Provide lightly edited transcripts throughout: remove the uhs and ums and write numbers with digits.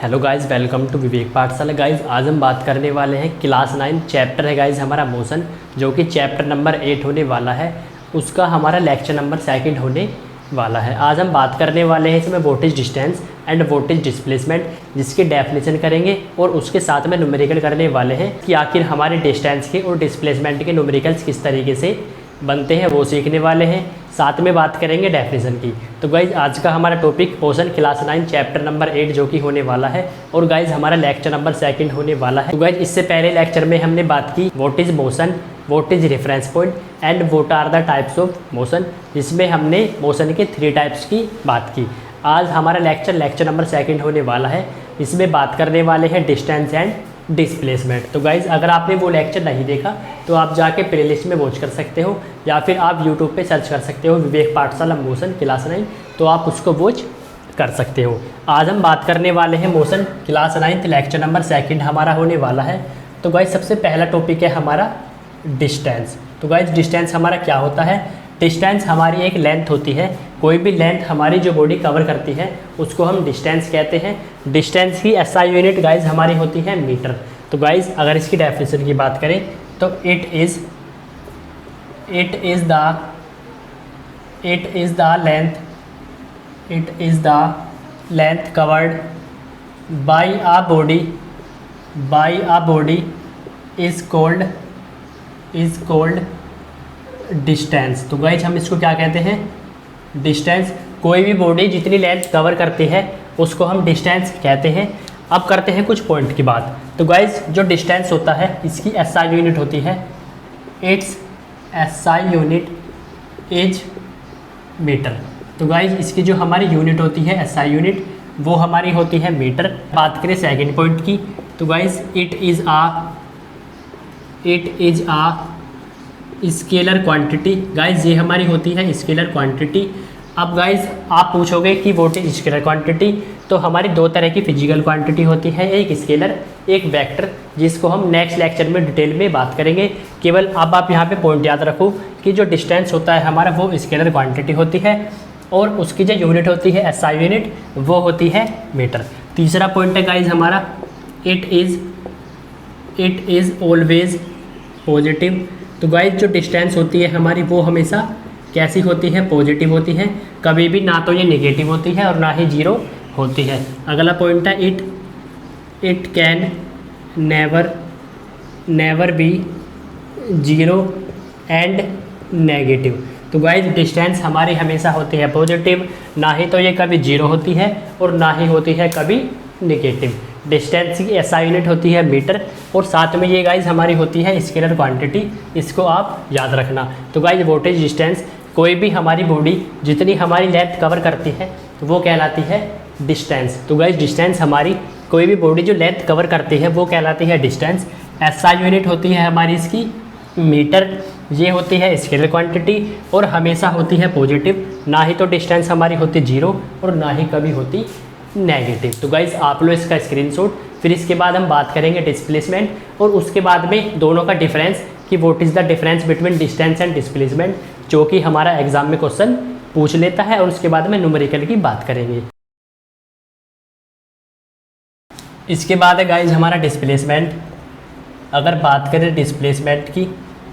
Hello guys, welcome to विवेक पाठशाला। Guys आज हम बात करने वाले हैं क्लास 9 चैप्टर है गाइज़ हमारा मोशन, जो कि चैप्टर नंबर 8 होने वाला है। उसका हमारा लेक्चर नंबर 2 होने वाला है। आज हम बात करने वाले हैं इसमें voltage distance end voltage displacement, जिसकी डेफिनेशन करेंगे और उसके साथ में न्यूमेरिकल करने वाले हैं कि आखिर हमारे डिस्टेंस के और डिस्प्लेसमेंट के न्यूमेरिकल्स किस तरीके से बनते हैं वो सीखने वाले हैं। साथ में बात करेंगे डेफिनेशन की। तो गाइज़ आज का हमारा topic motion class 9 chapter number 8 जो कि होने वाला है, और गाइज़ हमारा लेक्चर नंबर 2 होने वाला है। तो गाइज़ इससे पहले लेक्चर में हमने बात की what is motion, what is reference point and what are the types of motion, जिसमें हमने मोशन के 3 टाइप्स की बात की। आज हमारा लेक्चर नंबर 2 होने वाला है। इसमें बात करने वाले हैं डिस्टेंस एंड डिस्प्लेसमेंट। तो गाइज़ अगर आपने वो लेक्चर नहीं देखा तो आप जाके प्लेलिस्ट में वॉच कर सकते हो, या फिर आप यूट्यूब पे सर्च कर सकते हो विवेक पाठशाला मोशन क्लास 9, तो आप उसको वॉच कर सकते हो। आज हम बात करने वाले हैं मोशन क्लास 9 लेक्चर नंबर 2 हमारा होने वाला है। तो गाइज़ सबसे पहला टॉपिक है हमारा डिस्टेंस। तो गाइज़ डिस्टेंस हमारा क्या होता है? डिस्टेंस हमारी एक लेंथ होती है। कोई भी लेंथ हमारी जो बॉडी कवर करती है उसको हम डिस्टेंस कहते हैं। डिस्टेंस की SI यूनिट गाइज़ हमारी होती है मीटर। तो गाइज़ अगर इसकी डेफिनेशन की बात करें तो it is the length covered by a body is called distance. तो गाइज हम इसको क्या कहते हैं? डिस्टेंस। कोई भी बॉडी जितनी लेंथ कवर करती है उसको हम डिस्टेंस कहते हैं। अब करते हैं कुछ पॉइंट की बात। तो गाइज जो डिस्टेंस होता है इसकी SI यूनिट होती है, it's SI unit is metre. तो गाइज इसकी जो हमारी यूनिट होती है SI यूनिट वो हमारी होती है मीटर। बात करें सेकंड पॉइंट की, तो guys it is a scalar quantity. Guys ये हमारी होती है स्केलर क्वांटिटी। अब गाइज आप पूछोगे कि व्हाट इज स्केलर क्वांटिटी, तो हमारी 2 तरह की फिजिकल क्वांटिटी होती है, एक स्केलर एक वेक्टर, जिसको हम नेक्स्ट लेक्चर में डिटेल में बात करेंगे। केवल अब आप यहाँ पे पॉइंट याद रखो कि जो डिस्टेंस होता है हमारा वो स्केलर क्वांटिटी होती है, और उसकी जो यूनिट होती है SI यूनिट वो होती है मीटर। तीसरा पॉइंट है गाइज हमारा इट इज़ ऑलवेज पॉजिटिव। तो गाइज जो डिस्टेंस होती है हमारी वो हमेशा कैसी होती है? पॉजिटिव होती है। कभी भी ना तो ये नेगेटिव होती है और ना ही जीरो होती है। अगला पॉइंट है it can never be zero and negative. तो गाइज डिस्टेंस हमारी हमेशा होती है पॉजिटिव, ना ही तो ये कभी जीरो होती है और ना ही होती है कभी नेगेटिव। डिस्टेंस की SI यूनिट होती है मीटर, और साथ में ये गाइज हमारी होती है स्केलर क्वांटिटी, इसको आप याद रखना। तो गाइज वोल्टेज डिस्टेंस, कोई भी हमारी बॉडी जितनी हमारी लेंथ कवर करती है तो वो कहलाती है डिस्टेंस। तो गाइज डिस्टेंस हमारी, कोई भी बॉडी जो लेंथ कवर करती है वो कहलाती है डिस्टेंस। SI यूनिट होती है हमारी इसकी मीटर, ये होती है स्केलर क्वांटिटी और हमेशा होती है पॉजिटिव, ना ही तो डिस्टेंस हमारी होती जीरो और ना ही कभी होती नेगेटिव। तो गाइज आप लो इसका स्क्रीनशॉट। फिर इसके बाद हम बात करेंगे डिस्प्लेसमेंट, और उसके बाद में दोनों का डिफरेंस कि what is the difference between distance and displacement, जो कि हमारा एग्जाम में क्वेश्चन पूछ लेता है, और उसके बाद में न्यूमेरिकल की बात करेंगे। इसके बाद है गाइज हमारा डिस्प्लेसमेंट। अगर बात करें डिस्प्लेसमेंट की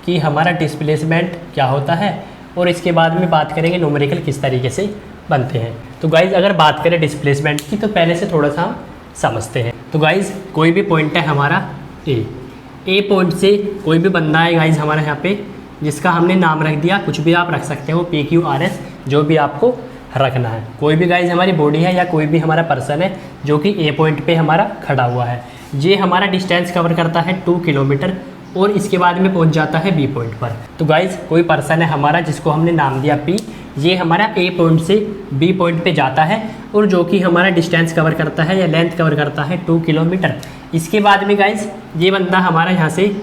कि हमारा डिस्प्लेसमेंट क्या होता है, और इसके बाद में बात करेंगे न्यूमेरिकल किस तरीके से बनते हैं। तो गाइज़ अगर बात करें डिस्प्लेसमेंट की तो पहले से थोड़ा सा हम समझते हैं। तो गाइज़ कोई भी पॉइंट है हमारा ए पॉइंट से कोई भी बंदा है गाइज़ हमारा यहाँ पे, जिसका हमने नाम रख दिया, कुछ भी आप रख सकते हो, PQRS, जो भी आपको रखना है। कोई भी गाइज़ हमारी बॉडी है या कोई भी हमारा पर्सन है जो कि A पॉइंट पे हमारा खड़ा हुआ है, ये हमारा डिस्टेंस कवर करता है 2 किलोमीटर, और इसके बाद में पहुंच जाता है B पॉइंट पर। तो गाइज़ कोई पर्सन है हमारा जिसको हमने नाम दिया P, ये हमारा A पॉइंट से B पॉइंट पे जाता है, और जो कि हमारा डिस्टेंस कवर करता है या लेंथ कवर करता है 2 किलोमीटर। इसके बाद में गाइज़ ये बंदा हमारा यहाँ से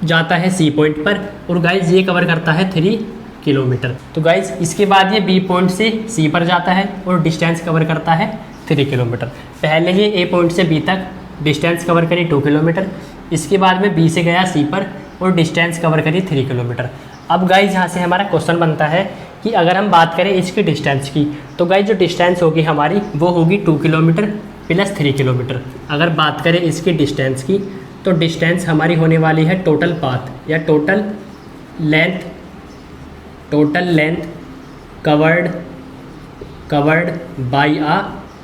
जाता है C पॉइंट पर, और गाइज़ ये कवर करता है 3 किलोमीटर। तो गाइज़ इसके बाद ये B पॉइंट से C पर जाता है और डिस्टेंस कवर करता है 3 किलोमीटर। पहले ये A पॉइंट से B तक डिस्टेंस कवर करी 2 किलोमीटर, इसके बाद में B से गया C पर और डिस्टेंस कवर करी 3 किलोमीटर। अब गाइज यहाँ से हमारा क्वेश्चन बनता है कि अगर हम बात करें इसकी डिस्टेंस की, तो गाइज जो डिस्टेंस होगी हमारी वो होगी 2 किलोमीटर, प्लस 3 किलोमीटर। अगर बात करें इसकी डिस्टेंस की, तो डिस्टेंस हमारी होने वाली है टोटल पाथ या total length covered by a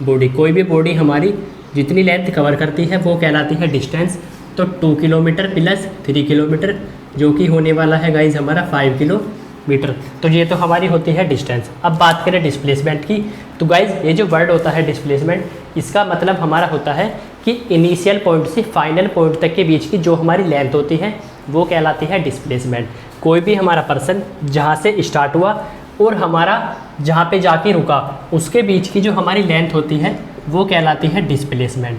body. कोई भी बॉडी हमारी जितनी लेंथ कवर करती है वो कहलाती है डिस्टेंस। तो 2 किलोमीटर प्लस 3 किलोमीटर जो कि होने वाला है गाइज हमारा 5 किलोमीटर। तो ये तो हमारी होती है डिस्टेंस। अब बात करें डिस्प्लेसमेंट की, तो गाइज ये जो वर्ड होता है डिस्प्लेसमेंट, इसका मतलब हमारा होता है कि इनिशियल पॉइंट से फाइनल पॉइंट तक के बीच की जो हमारी लेंथ होती है वो कहलाती है डिस्प्लेसमेंट। कोई भी हमारा पर्सन जहाँ से स्टार्ट हुआ और हमारा जहाँ पे जाके रुका उसके बीच की जो हमारी लेंथ होती है वो कहलाती है डिस्प्लेसमेंट।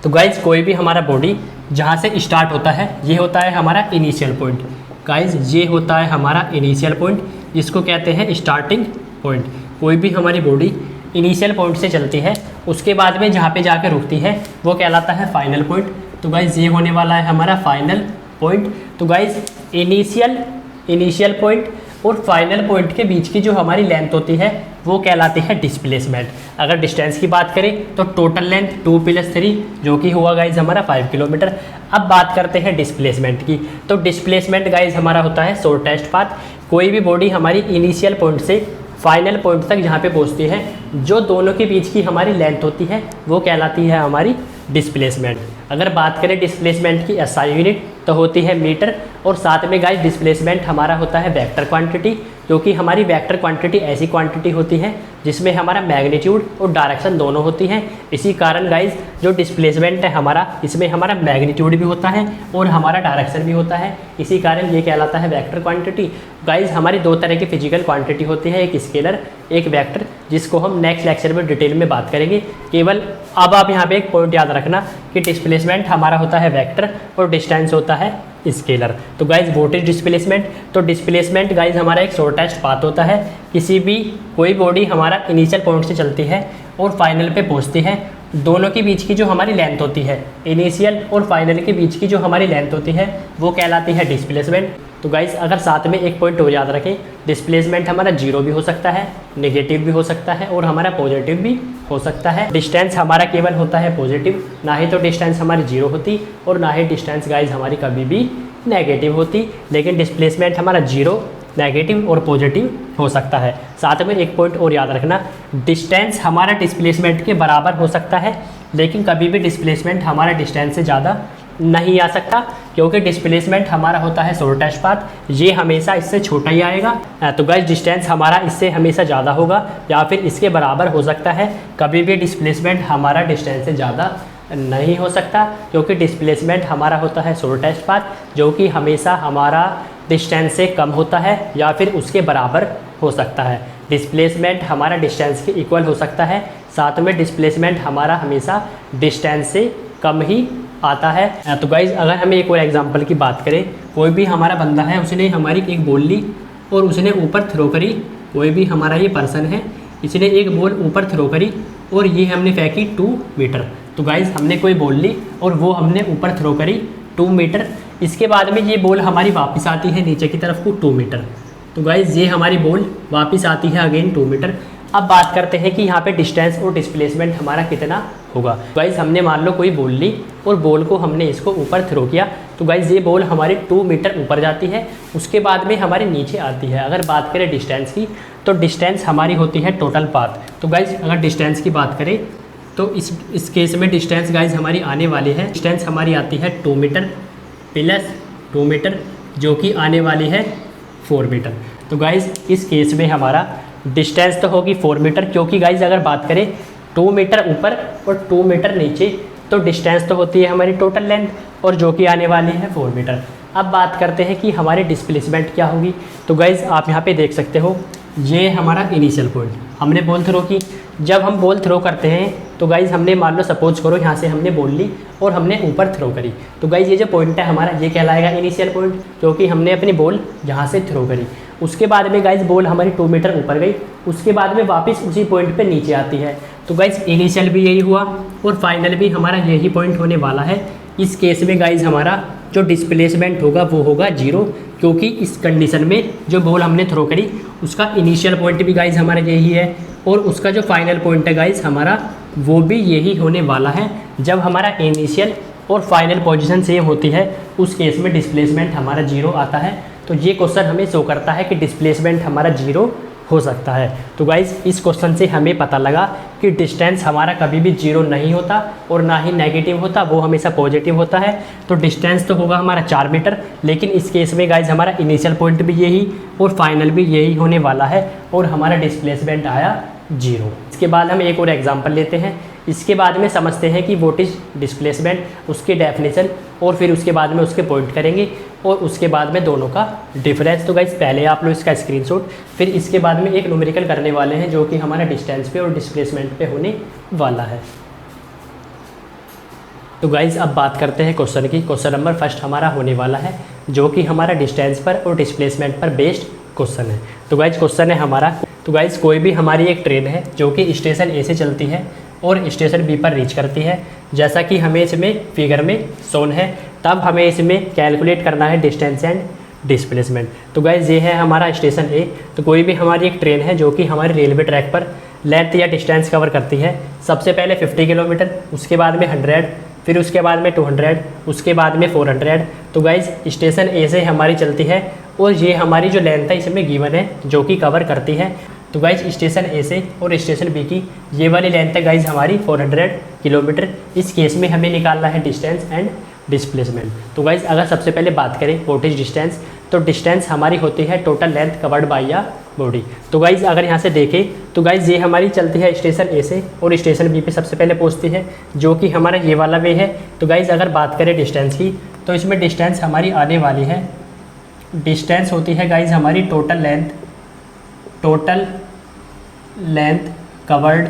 तो गाइज कोई भी हमारा बॉडी जहाँ से स्टार्ट होता है ये होता है हमारा इनिशियल पॉइंट। गाइज ये होता है हमारा इनिशियल पॉइंट, जिसको कहते हैं स्टार्टिंग पॉइंट। कोई भी हमारी बॉडी इनिशियल पॉइंट से चलती है, उसके बाद में जहाँ पे जाके रुकती है वो कहलाता है फाइनल पॉइंट। तो गाइज ये होने वाला है हमारा फाइनल पॉइंट। तो गाइज इनिशियल पॉइंट और फाइनल पॉइंट के बीच की जो हमारी लेंथ होती है वो कहलाती है डिस्प्लेसमेंट। अगर डिस्टेंस की बात करें तो टोटल लेंथ 2 + 3 जो कि हुआ गाइज हमारा 5 किलोमीटर। अब बात करते हैं डिस्प्लेसमेंट की, तो डिस्प्लेसमेंट गाइज हमारा होता है शॉर्टेस्ट पाथ। कोई भी बॉडी हमारी इनिशियल पॉइंट से फाइनल पॉइंट तक जहाँ पे पहुँचती है, जो दोनों के बीच की हमारी लेंथ होती है वो कहलाती है हमारी डिस्प्लेसमेंट। अगर बात करें डिस्प्लेसमेंट की एसआई यूनिट तो होती है मीटर, और साथ में गाइस डिस्प्लेसमेंट हमारा होता है वेक्टर क्वांटिटी, क्योंकि हमारी वेक्टर क्वांटिटी ऐसी क्वांटिटी होती है जिसमें हमारा मैग्नीट्यूड और डायरेक्शन दोनों होती हैं। इसी कारण गाइस जो डिस्प्लेसमेंट है हमारा, इसमें हमारा मैग्नीट्यूड भी होता है और हमारा डायरेक्शन भी होता है। इसी कारण ये कहलाता है वेक्टर क्वांटिटी। गाइस हमारी दो तरह की फिजिकल क्वांटिटी होती है, एक स्केलर एक वेक्टर, जिसको हम नेक्स्ट लेक्चर में डिटेल में बात करेंगे। केवल अब आप यहाँ पे एक पॉइंट याद रखना कि डिस्प्लेसमेंट हमारा होता है वेक्टर और डिस्टेंस होता है स्केलर। तो गाइज व्हाट इज डिस्प्लेसमेंट? तो डिस्प्लेसमेंट गाइज हमारा एक शॉर्टेस्ट पाथ होता है। किसी भी कोई बॉडी हमारा इनिशियल पॉइंट से चलती है और फाइनल पे पहुंचती है, दोनों के बीच की जो हमारी लेंथ होती है, इनिशियल और फाइनल के बीच की जो हमारी लेंथ होती है वो कहलाती है डिस्प्लेसमेंट। तो गाइज अगर साथ में एक पॉइंट और याद रखें, डिस्प्लेसमेंट हमारा जीरो भी हो सकता है, नेगेटिव भी हो सकता है और हमारा पॉजिटिव भी हो सकता है। डिस्टेंस हमारा केवल होता है पॉजिटिव, ना ही तो डिस्टेंस हमारी जीरो होती और ना ही डिस्टेंस गाइज हमारी कभी भी नेगेटिव होती, लेकिन डिस्प्लेसमेंट हमारा जीरो, नेगेटिव और पॉजिटिव हो सकता है। साथ में एक पॉइंट और याद रखना, डिस्टेंस हमारा डिस्प्लेसमेंट के बराबर हो सकता है, लेकिन कभी भी डिस्प्लेसमेंट हमारा डिस्टेंस से ज़्यादा नहीं आ सकता, क्योंकि डिस्प्लेसमेंट हमारा होता है शॉर्टेस्ट पाथ, ये हमेशा इससे छोटा ही आएगा। तो गाइस डिस्टेंस हमारा इससे हमेशा ज़्यादा होगा या फिर इसके बराबर हो सकता है। कभी भी डिस्प्लेसमेंट हमारा डिस्टेंस से ज़्यादा नहीं हो सकता, क्योंकि डिस्प्लेसमेंट हमारा होता है शॉर्टेस्ट पाथ, जो कि हमेशा हमारा डिस्टेंस से कम होता है या फिर उसके बराबर हो सकता है। डिस्प्लेसमेंट हमारा डिस्टेंस के इक्वल हो सकता है, साथ में डिस्प्लेसमेंट हमारा हमेशा डिस्टेंस से कम ही आता है। तो गाइज अगर हमें एक और एग्जांपल की बात करें, कोई भी हमारा बंदा है, उसने हमारी एक बॉल ली और उसने ऊपर थ्रो करी। कोई भी हमारा ये पर्सन है, इसने एक बॉल ऊपर थ्रो करी और ये हमने फेंकी 2 मीटर। तो गाइज हमने कोई बॉल ली और वो हमने ऊपर थ्रो करी 2 मीटर। इसके बाद में ये बॉल हमारी वापस आती है नीचे की तरफ को 2 मीटर। तो गाइज ये हमारी बॉल वापस आती है अगेन 2 मीटर। अब बात करते हैं कि यहाँ पे डिस्टेंस और डिस्प्लेसमेंट हमारा कितना होगा। गाइज हमने मान लो कोई बॉल ली और बॉल को हमने इसको ऊपर थ्रो किया, तो गाइज ये बॉल हमारी 2 मीटर ऊपर जाती है, उसके बाद में हमारे नीचे आती है। अगर बात करें डिस्टेंस की, तो डिस्टेंस हमारी होती है टोटल पाथ। तो गाइज अगर डिस्टेंस की बात करें तो इस केस में डिस्टेंस गाइज हमारी आने वाली है, डिस्टेंस हमारी आती है 2 मीटर प्लस 2 मीटर, जो कि आने वाली है 4 मीटर। तो गाइज इस केस में हमारा डिस्टेंस तो होगी 4 मीटर, क्योंकि गाइज अगर बात करें 2 मीटर ऊपर और 2 मीटर नीचे, तो डिस्टेंस तो होती है हमारी टोटल लेंथ, और जो कि आने वाली है 4 मीटर। अब बात करते हैं कि हमारी डिस्प्लेसमेंट क्या होगी। तो गाइज आप यहाँ पे देख सकते हो, ये हमारा इनिशियल पॉइंट, हमने बॉल थ्रो की। जब हम बॉल थ्रो करते हैं तो गाइज हमने मान लो सपोज करो यहाँ से हमने बॉल ली और हमने ऊपर थ्रो करी, तो गाइज ये जो पॉइंट है हमारा ये कहलाएगा इनिशियल पॉइंट, क्योंकि हमने अपनी बॉल यहाँ से थ्रो करी। उसके बाद में गाइज बॉल हमारी 2 मीटर ऊपर गई, उसके बाद में वापस उसी पॉइंट पे नीचे आती है। तो गाइज इनिशियल भी यही हुआ और फाइनल भी हमारा यही पॉइंट होने वाला है। इस केस में गाइज हमारा जो डिस्प्लेसमेंट होगा वो होगा 0, क्योंकि इस कंडीशन में जो बॉल हमने थ्रो करी उसका इनिशियल पॉइंट भी गाइज हमारा यही है और उसका जो फाइनल पॉइंट है गाइज हमारा वो भी यही होने वाला है। जब हमारा इनिशियल और फाइनल पोजीशन सेम होती है उस केस में डिस्प्लेसमेंट हमारा 0 आता है। तो ये क्वेश्चन हमें शो करता है कि डिस्प्लेसमेंट हमारा 0 हो सकता है। तो गाइज़ इस क्वेश्चन से हमें पता लगा कि डिस्टेंस हमारा कभी भी 0 नहीं होता और ना ही नेगेटिव होता, वो हमेशा पॉजिटिव होता है। तो डिस्टेंस तो होगा हमारा 4 मीटर, लेकिन इस केस में गाइज़ हमारा इनिशियल पॉइंट भी यही और फाइनल भी यही होने वाला है और हमारा डिस्प्लेसमेंट आया 0। इसके बाद हम एक और एग्जांपल लेते हैं। इसके बाद में समझते हैं कि व्हाट इज़ डिस्प्लेसमेंट, उसकी डेफिनेशन, और फिर उसके बाद में उसके पॉइंट करेंगे और उसके बाद में दोनों का डिफरेंस। तो गाइस पहले आप लोग इसका स्क्रीनशॉट, फिर इसके बाद में एक न्यूमेरिकल करने वाले हैं जो कि हमारा डिस्टेंस पे और डिस्प्लेसमेंट पे होने वाला है। तो गाइस अब बात करते हैं क्वेश्चन की। क्वेश्चन नंबर फर्स्ट हमारा होने वाला है जो कि हमारा डिस्टेंस पर और डिस्प्लेसमेंट पर बेस्ड क्वेश्चन है। तो गाइस क्वेश्चन है हमारा, तो गाइस कोई भी हमारी एक ट्रेन है जो कि स्टेशन ए से चलती है और स्टेशन बी पर रीच करती है, जैसा कि हमें इसमें फिगर में शोन है। तब हमें इसमें कैलकुलेट करना है डिस्टेंस एंड डिस्प्लेसमेंट। तो गाइस ये है हमारा स्टेशन ए। तो कोई भी हमारी एक ट्रेन है जो कि हमारे रेलवे ट्रैक पर लेंथ या डिस्टेंस कवर करती है। सबसे पहले 50 किलोमीटर, उसके बाद में 100, फिर उसके बाद में 200, उसके बाद में 400। तो गाइस स्टेशन ए से हमारी चलती है और ये हमारी जो लेंथ है इसमें गिवन है जो कि कवर करती है। तो गाइज स्टेशन ए से और स्टेशन बी की ये वाली लेंथ है गाइज हमारी 400 किलोमीटर। इस केस में हमें निकालना है डिस्टेंस एंड डिस्प्लेसमेंट। तो गाइज अगर सबसे पहले बात करें व्हाट इज डिस्टेंस, तो डिस्टेंस हमारी होती है टोटल लेंथ कवर्ड बाय या बॉडी। तो गाइज अगर यहाँ से देखें तो गाइज ये हमारी चलती है स्टेशन ए से और स्टेशन बी पे सबसे पहले पहुँचती है जो कि हमारा ये वाला वे है। तो गाइज अगर बात करें डिस्टेंस की तो इसमें डिस्टेंस हमारी आने वाली है, डिस्टेंस होती है गाइज हमारी टोटल लेंथ कवर्ड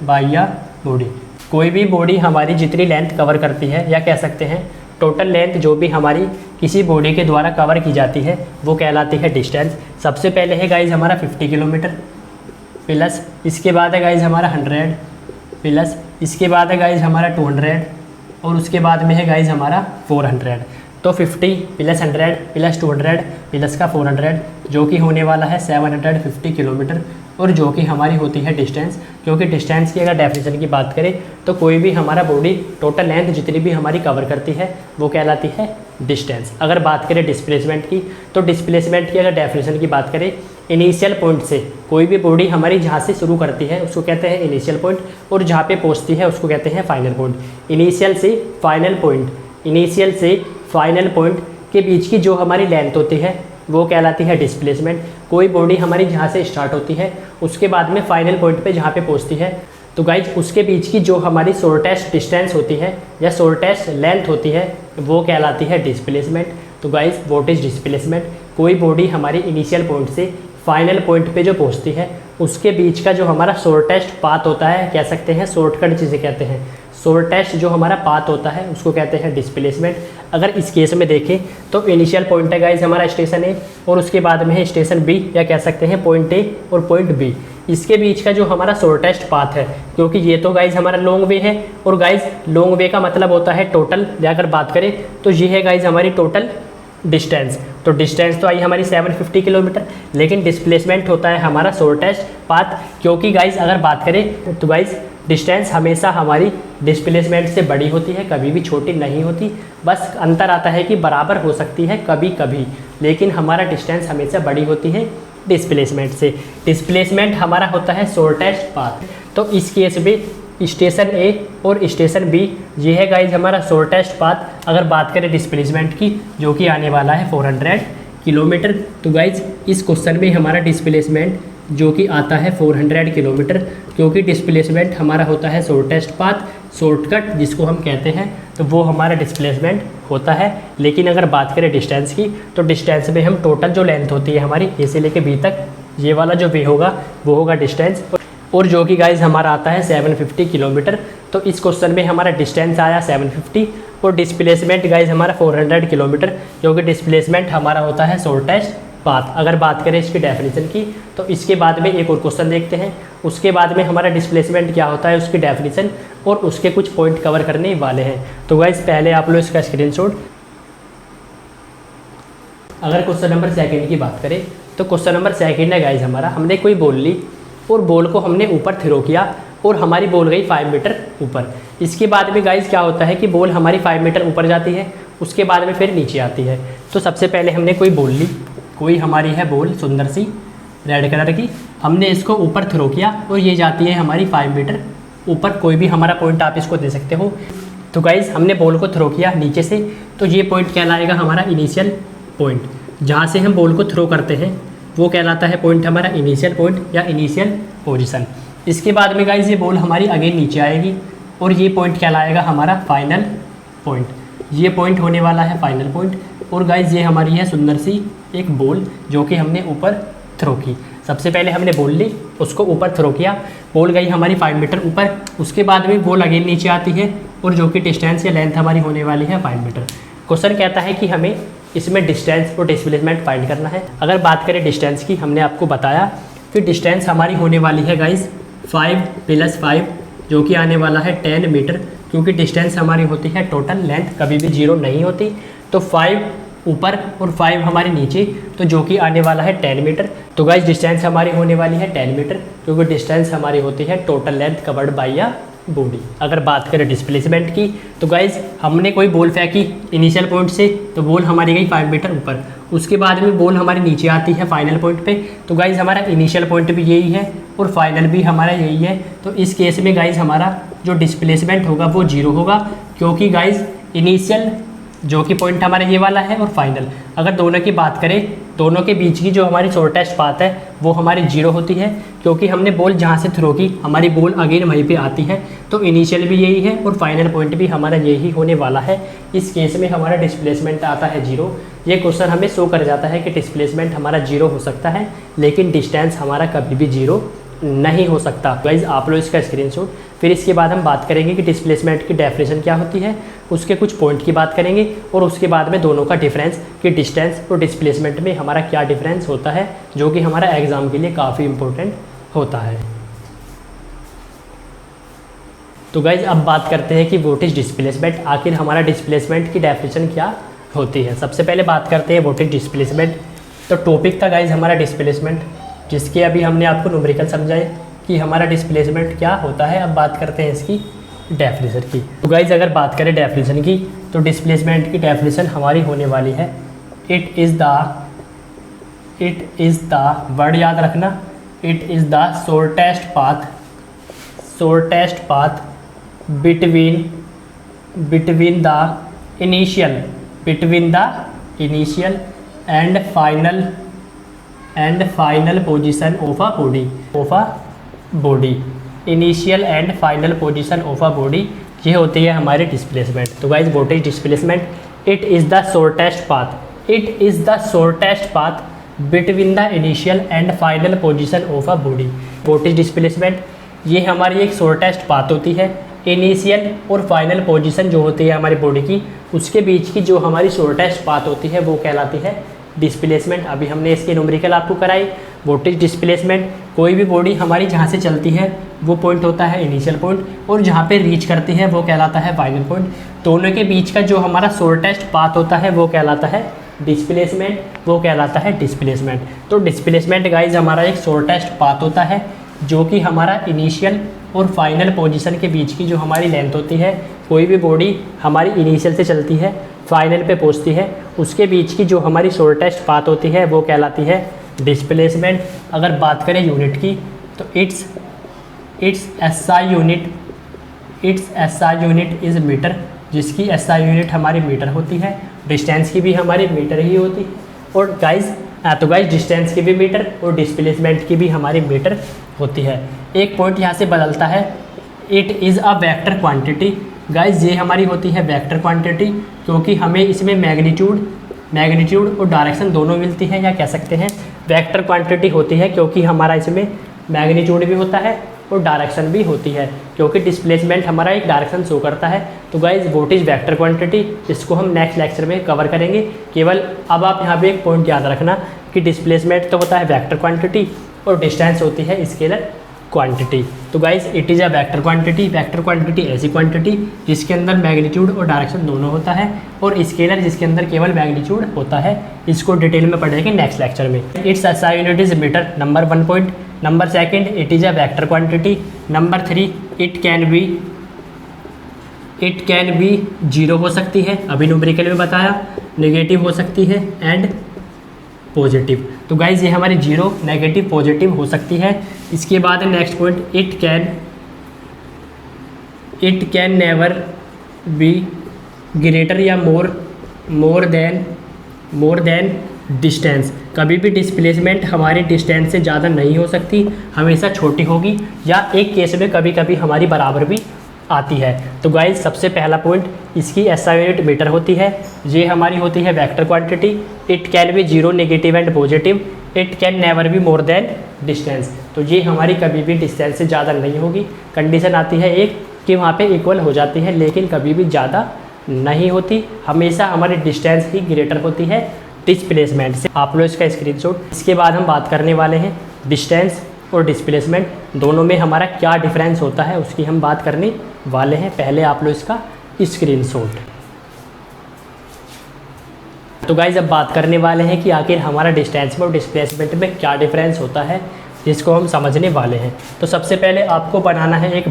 बाय या बॉडी। कोई भी बॉडी हमारी जितनी लेंथ कवर करती है, या कह सकते हैं टोटल लेंथ जो भी हमारी किसी बॉडी के द्वारा कवर की जाती है वो कहलाती है डिस्टेंस। सबसे पहले है गाइज हमारा 50 किलोमीटर प्लस, इसके बाद है गाइज हमारा 100 प्लस, इसके बाद है गाइज हमारा 200 और उसके बाद में है गाइज हमारा 400। तो 50 प्लस 100 प्लस 200 प्लस का 400 जो कि होने वाला है 750 किलोमीटर, और जो कि हमारी होती है डिस्टेंस। क्योंकि डिस्टेंस की अगर डेफिनेशन की बात करें तो कोई भी हमारा बॉडी टोटल लेंथ जितनी भी हमारी कवर करती है वो कहलाती है डिस्टेंस। अगर बात करें डिस्प्लेसमेंट की, तो डिस्प्लेसमेंट की अगर डेफिनेशन की बात करें, इनिशियल पॉइंट से कोई भी बॉडी हमारी जहाँ से शुरू करती है उसको कहते हैं इनिशियल पॉइंट, और जहाँ पे पहुँचती है उसको कहते हैं फाइनल पॉइंट। इनिशियल से फाइनल पॉइंट के बीच की जो हमारी लेंथ होती है वो कहलाती है डिस्प्लेसमेंट। कोई बॉडी हमारी जहाँ से स्टार्ट होती है उसके बाद में फाइनल पॉइंट पे जहाँ पे पहुँचती है, तो गाइज उसके बीच की जो हमारी शॉर्टेस्ट डिस्टेंस होती है या शॉर्टेस्ट लेंथ होती है वो कहलाती है डिस्प्लेसमेंट। तो गाइज व्हाट इज डिस्प्लेसमेंट, कोई बॉडी हमारी इनिशियल पॉइंट से फाइनल पॉइंट पे जो पहुँचती है उसके बीच का जो हमारा शॉर्टेस्ट पाथ होता है, कह सकते हैं शॉर्टकट जिसे कहते हैं, शॉर्टेस्ट जो हमारा पाथ होता है उसको कहते हैं डिस्प्लेसमेंट। अगर इस केस में देखें तो इनिशियल पॉइंट है गाइज हमारा स्टेशन ए और उसके बाद में है स्टेशन बी, या कह सकते हैं पॉइंट ए और पॉइंट बी। इसके बीच का जो हमारा शॉर्टेस्ट पाथ है, क्योंकि ये तो गाइज हमारा लॉन्ग वे है और गाइज लॉन्ग वे का मतलब होता है टोटल, अगर बात करें तो ये है गाइज हमारी टोटल डिस्टेंस। तो डिस्टेंस तो आई हमारी 750 किलोमीटर, लेकिन डिस्प्लेसमेंट होता है हमारा शॉर्टेस्ट पाथ। क्योंकि गाइज अगर बात करें तो गाइज डिस्टेंस हमेशा हमारी डिस्प्लेसमेंट से बड़ी होती है, कभी भी छोटी नहीं होती। बस अंतर आता है कि बराबर हो सकती है कभी कभी, लेकिन हमारा डिस्टेंस हमेशा बड़ी होती है डिस्प्लेसमेंट से। डिस्प्लेसमेंट हमारा होता है शॉर्टेस्ट पाथ। तो इस केस में स्टेशन ए और स्टेशन बी ये है गाइज हमारा शॉर्टेस्ट पाथ। अगर बात करें डिस्प्लेसमेंट की जो कि आने वाला है 400 किलोमीटर, तो गाइज इस क्वेश्चन में हमारा डिस्प्लेसमेंट जो कि आता है 400 किलोमीटर, क्योंकि डिस्प्लेसमेंट हमारा होता है शॉर्टेस्ट पाथ, शॉर्टकट जिसको हम कहते हैं, तो वो हमारा डिस्प्लेसमेंट होता है। लेकिन अगर बात करें डिस्टेंस की, तो डिस्टेंस में हम टोटल जो लेंथ होती है हमारी ए से लेके बी तक, ये वाला जो वे होगा वो होगा डिस्टेंस, और जो कि गाइज हमारा आता है 750 किलोमीटर। तो इस क्वेश्चन में हमारा डिस्टेंस आया 750 और डिस्प्लेसमेंट गाइज हमारा 400 किलोमीटर, क्योंकि डिस्प्लेसमेंट हमारा होता है शॉर्टेस्ट पाथ। अगर बात करें इसकी डेफिनेशन की, तो इसके बाद में एक और क्वेश्चन देखते हैं, उसके बाद में हमारा डिस्प्लेसमेंट क्या होता है उसकी डेफिनेशन और उसके कुछ पॉइंट कवर करने वाले हैं। तो गाइज पहले आप लोग इसका स्क्रीनशॉट। अगर क्वेश्चन नंबर सेकंड की बात करें, तो क्वेश्चन नंबर सेकंड है गाइज हमारा, हमने कोई बॉल ली और बॉल को हमने ऊपर थ्रो किया और हमारी बॉल गई 5 मीटर ऊपर। इसके बाद में गाइज क्या होता है कि बॉल हमारी 5 मीटर ऊपर जाती है, उसके बाद में फिर नीचे आती है। तो सबसे पहले हमने कोई बॉल ली, कोई हमारी है बॉल सुंदर सी रेड कलर की, हमने इसको ऊपर थ्रो किया और ये जाती है हमारी 5 मीटर ऊपर। कोई भी हमारा पॉइंट आप इसको दे सकते हो। तो गाइज हमने बॉल को थ्रो किया नीचे से, तो ये पॉइंट कहलाएगा हमारा इनिशियल पॉइंट। जहाँ से हम बॉल को थ्रो करते हैं वो कहलाता है पॉइंट हमारा इनिशियल पॉइंट या इनिशियल पोजीशन। इसके बाद में गाइज ये बॉल हमारी अगेन नीचे आएगी और ये पॉइंट कहलाएगा हमारा फाइनल पॉइंट। ये पॉइंट होने वाला है फाइनल पॉइंट। और गाइज ये हमारी है सुंदर सी एक बॉल जो कि हमने ऊपर थ्रो की। सबसे पहले हमने बॉल ली, उसको ऊपर थ्रो किया, बॉल गई हमारी 5 मीटर ऊपर। उसके बाद में बॉल अगेन नीचे आती है और जो कि डिस्टेंस या लेंथ हमारी होने वाली है 5 मीटर। क्वेश्चन कहता है कि हमें इसमें डिस्टेंस और डिस्प्लेसमेंट फाइंड करना है। अगर बात करें डिस्टेंस की, हमने आपको बताया कि डिस्टेंस हमारी होने वाली है गाइज 5 + 5 जो कि आने वाला है 10 मीटर, क्योंकि डिस्टेंस हमारी होती है टोटल लेंथ, कभी भी 0 नहीं होती। तो 5 ऊपर और 5 हमारे नीचे, तो जो कि आने वाला है 10 मीटर। तो गाइज डिस्टेंस हमारी होने वाली है 10 मीटर, क्योंकि डिस्टेंस हमारी होती है टोटल लेंथ कवर्ड बाय या बॉडी। अगर बात करें डिस्प्लेसमेंट की, तो गाइज हमने कोई बॉल फेंकी इनिशियल पॉइंट से, तो बॉल हमारी गई 5 मीटर ऊपर। उसके बाद में बॉल हमारी नीचे आती है फाइनल पॉइंट पे। तो गाइज हमारा इनिशियल पॉइंट भी यही है और फाइनल भी हमारा यही है। तो इस केस में गाइज हमारा जो डिस्प्लेसमेंट होगा वो 0 होगा, क्योंकि गाइज इनिशियल जो कि पॉइंट हमारा ये वाला है और फाइनल, अगर दोनों की बात करें, दोनों के बीच की जो हमारी शॉर्टेस्ट पाथ है वो हमारी 0 होती है, क्योंकि हमने बॉल जहाँ से थ्रो की हमारी बॉल अगेन वहीं पे आती है। तो इनिशियल भी यही है और फाइनल पॉइंट भी हमारा यही होने वाला है। इस केस में हमारा डिस्प्लेसमेंट आता है 0। ये क्वेश्चन हमें शो कर जाता है कि डिस्प्लेसमेंट हमारा 0 हो सकता है, लेकिन डिस्टेंस हमारा कभी भी 0 नहीं हो सकता। गाइज आप लोग इसका स्क्रीनशॉट। फिर इसके बाद हम बात करेंगे कि डिस्प्लेसमेंट की डेफिनेशन क्या होती है, उसके कुछ पॉइंट की बात करेंगे और उसके बाद में दोनों का डिफरेंस कि डिस्टेंस और डिस्प्लेसमेंट में हमारा क्या डिफरेंस होता है, जो कि हमारा एग्जाम के लिए काफ़ी इंपॉर्टेंट होता है। तो गाइज अब बात करते हैं कि व्हाट इज डिस्प्लेसमेंट, आखिर हमारा डिस्प्लेसमेंट की डेफिनेशन क्या होती है। सबसे पहले बात करते हैं व्हाट इज डिस्प्लेसमेंट। तो टॉपिक था गाइज हमारा डिस्प्लेसमेंट, जिसके अभी हमने आपको न्यूमेरिकल समझाए कि हमारा डिस्प्लेसमेंट क्या होता है। अब बात करते हैं इसकी डेफिनेशन की। तो गाइज अगर बात करें डेफिनेशन की, तो डिस्प्लेसमेंट की डेफिनेशन हमारी होने वाली है इट इज़ द वर्ड याद रखना, it is the shortest path between the initial and final position of a body. Initial and final position of a body, ये होती है हमारे डिस्प्लेसमेंट। तो guys what is displacement, it is the shortest path between the initial and final position of a body. What is displacement, ये हमारी एक shortest path होती है। इनिशियल और फाइनल पोजीशन जो होती है हमारी बॉडी की, उसके बीच की जो हमारी शॉर्टेस्ट पाथ होती है वो कहलाती है डिस्प्लेसमेंट। अभी हमने इसके न्यूमेरिकल आपको कराई। व्हाट इज डिस्प्लेसमेंट, कोई भी बॉडी हमारी जहाँ से चलती है वो पॉइंट होता है इनिशियल पॉइंट, और जहाँ पे रीच करती है वो कहलाता है फाइनल पॉइंट। दोनों के बीच का जो हमारा शॉर्टेस्ट पाथ होता है वो कहलाता है डिस्प्लेसमेंट, वो कहलाता है डिस्प्लेसमेंट। तो डिस्प्लेसमेंट गाइज हमारा एक शॉर्टेस्ट पाथ होता है, जो कि हमारा इनिशियल और फाइनल पोजीशन के बीच की जो हमारी लेंथ होती है, कोई भी बॉडी हमारी इनिशियल से चलती है फाइनल पे पहुंचती है, उसके बीच की जो हमारी शॉर्टेस्ट पाथ होती है वो कहलाती है डिस्प्लेसमेंट। अगर बात करें यूनिट की, तो it's SI unit is metre, जिसकी SI यूनिट हमारी मीटर होती है। डिस्टेंस की भी हमारी मीटर ही होती है। और गाइज डिस्टेंस की भी मीटर और डिस्प्लेसमेंट की भी हमारी मीटर होती है। एक पॉइंट यहाँ से बदलता है, it is a vector quantity. Guys ये हमारी होती है वेक्टर क्वांटिटी, क्योंकि हमें इसमें मैग्नीट्यूड और डायरेक्शन दोनों मिलती है, या कह सकते हैं वेक्टर क्वांटिटी होती है, क्योंकि हमारा इसमें मैग्नीट्यूड भी होता है और डायरेक्शन भी होती है, क्योंकि डिस्प्लेसमेंट हमारा एक डायरेक्शन शो करता है। तो guys what is vector quantity, इसको हम नेक्स्ट लेक्चर में कवर करेंगे। केवल अब आप यहाँ पे एक पॉइंट याद रखना कि डिस्प्लेसमेंट तो होता है वेक्टर क्वांटिटी और डिस्टेंस होती है स्केलर क्वांटिटी। तो guys it is a vector quantity ऐसी क्वांटिटी जिसके अंदर मैग्नीट्यूड और डायरेक्शन दोनों होता है, और स्केलर जिसके अंदर केवल मैग्नीट्यूड होता है। इसको डिटेल में पढ़ेंगे नेक्स्ट लेक्चर में। It's SI unit is metre. Number 1 point, number second, it is a vector quantity. Number 3, it can be zero हो सकती है, अभी न्यूमेरिकल में बताया, नेगेटिव हो सकती है एंड पॉजिटिव। तो गाइज ये हमारी जीरो, नेगेटिव, पॉजिटिव हो सकती है। इसके बाद next point, it can never be greater या मोर देन डिस्टेंस। कभी भी डिस्प्लेसमेंट हमारी डिस्टेंस से ज़्यादा नहीं हो सकती, हमेशा छोटी होगी, या एक केस में कभी कभी हमारी बराबर भी आती है। तो गाइज सबसे पहला पॉइंट, इसकी SI यूनिट मीटर होती है। ये हमारी होती है vector quantity. It can be zero, negative and positive. It can never be more than distance. तो ये हमारी कभी भी डिस्टेंस से ज़्यादा नहीं होगी। कंडीशन आती है एक कि वहाँ पे इक्वल हो जाती है, लेकिन कभी भी ज़्यादा नहीं होती, हमेशा हमारी डिस्टेंस ही ग्रेटर होती है डिस्प्लेसमेंट से। आप लोग इसका स्क्रीनशॉट। इसके बाद हम बात करने वाले हैं डिस्टेंस और डिस्प्लेसमेंट दोनों में हमारा क्या डिफरेंस होता है, उसकी हम बात करने वाले हैं। पहले आप लोग इसका स्क्रीनशॉट। तो गाइज अब बात करने वाले हैं कि आखिर हमारा डिस्टेंस में और डिस्प्लेसमेंट में क्या डिफरेंस होता है, जिसको हम समझने वाले हैं। तो सबसे पहले आपको बनाना है एक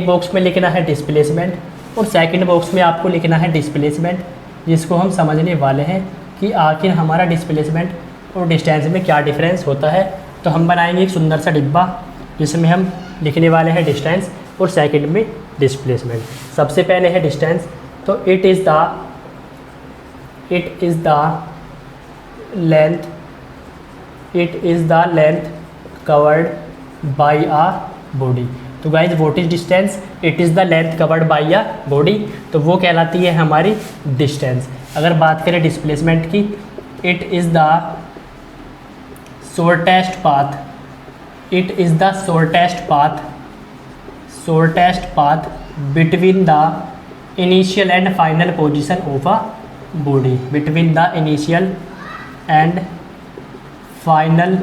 बॉक्स में लिखना है डिस्प्लेसमेंट, और सेकंड बॉक्स में आपको लिखना है डिस्प्लेसमेंट, जिसको हम समझने वाले हैं कि आखिर हमारा डिस्प्लेसमेंट और डिस्टेंस में क्या डिफरेंस होता है। तो हम बनाएंगे एक सुंदर सा डिब्बा, जिसमें हम लिखने वाले हैं डिस्टेंस और सेकंड में डिस्प्लेसमेंट। सबसे पहले है डिस्टेंस। तो it is the length covered by a body. तो guys what is distance? It is the length covered by a body. तो वो कहलाती है हमारी डिस्टेंस। अगर बात करें डिस्प्लेसमेंट की, it is the shortest path between the initial and final position of a body. Between the initial and final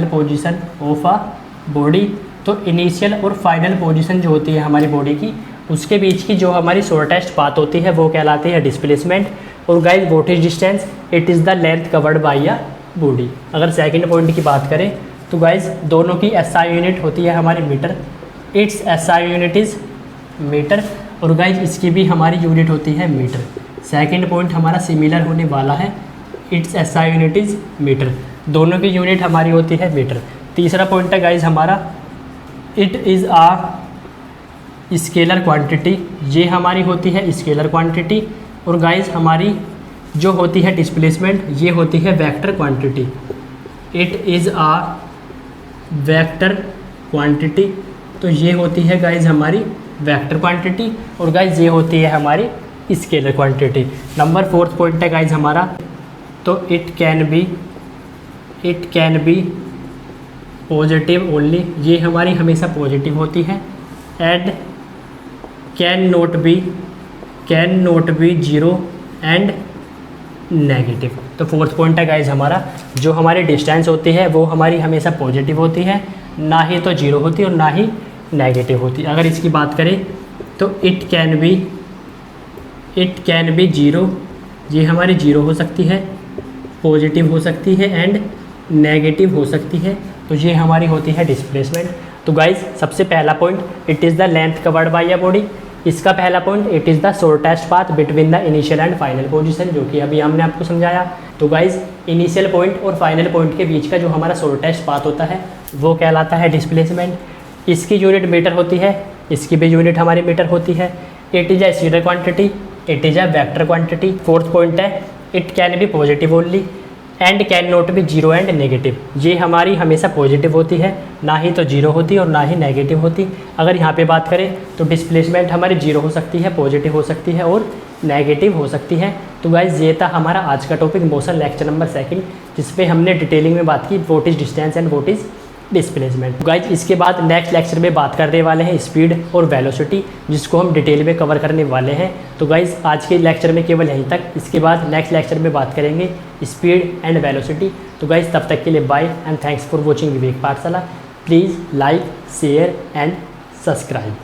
position of a body. तो इनिशियल और फाइनल पोजीशन जो होती है हमारी बॉडी की, उसके बीच की जो हमारी शॉर्टेस्ट पाथ होती है वो कहलाती है डिस्प्लेसमेंट। और guys what is distance? It is the length covered by a body. अगर सेकंड पॉइंट की बात करें तो गाइज दोनों की SI यूनिट होती है हमारी metre. It's SI unit is metre, और गाइज इसकी भी हमारी यूनिट होती है मीटर। सेकंड पॉइंट हमारा सिमिलर होने वाला है, it's SI unit is metre. दोनों की यूनिट हमारी होती है मीटर। तीसरा पॉइंट है गाइज हमारा, it is a scalar quantity. ये हमारी होती है स्केलर क्वांटिटी। और गाइज हमारी जो होती है डिस्प्लेसमेंट, ये होती है vector quantity. It is a vector quantity. तो ये होती है गाइज हमारी वेक्टर क्वांटिटी, और गाइज ये होती है हमारी स्केलर क्वांटिटी। नंबर 4 पॉइंट है गाइज हमारा, तो it can be positive only. ये हमारी हमेशा पॉजिटिव होती है। And can not be zero and negative. तो 4th पॉइंट है गाइज हमारा, जो हमारी डिस्टेंस होती है वो हमारी हमेशा पॉजिटिव होती है, ना ही तो जीरो होती और ना ही नेगेटिव होती। अगर इसकी बात करें तो इट कैन बी जीरो। ये हमारी जीरो हो सकती है, पॉजिटिव हो सकती है एंड नेगेटिव हो सकती है। तो ये हमारी होती है डिस्प्लेसमेंट। तो गाइज सबसे पहला point, it is the length covered by a body. इसका पहला point, it is the shortest path between the initial and final position, जो कि अभी हमने आपको समझाया। तो गाइज इनिशियल पॉइंट और फाइनल पॉइंट के बीच का जो हमारा शॉर्टेस्ट पाथ होता है वो कहलाता है डिस्प्लेसमेंट। इसकी यूनिट मीटर होती है, इसकी भी यूनिट हमारी मीटर होती है। It is a scalar quantity, it is a vector quantity. 4th point है, it can be positive only and can not be zero and negative. ये हमारी हमेशा पॉजिटिव होती है, ना ही तो जीरो होती और ना ही नेगेटिव होती। अगर यहाँ पे बात करें तो डिस्प्लेसमेंट हमारी जीरो हो सकती है, पॉजिटिव हो सकती है और नेगेटिव हो सकती है। तो गाइज ये था हमारा आज का टॉपिक मोशन लेक्चर नंबर 2, जिसपे हमने डिटेलिंग में बात की what is distance and what is displacement. Guys इसके बाद नेक्स्ट लेक्चर में बात करने वाले हैं स्पीड और वेलोसिटी, जिसको हम डिटेल में कवर करने वाले हैं। तो गाइज आज के लेक्चर में केवल यहीं तक। इसके बाद नेक्स्ट लेक्चर में बात करेंगे स्पीड एंड वेलोसिटी। तो गाइज तब तक के लिए bye and thanks for watching Vivek Pathshala. Please like, share and subscribe.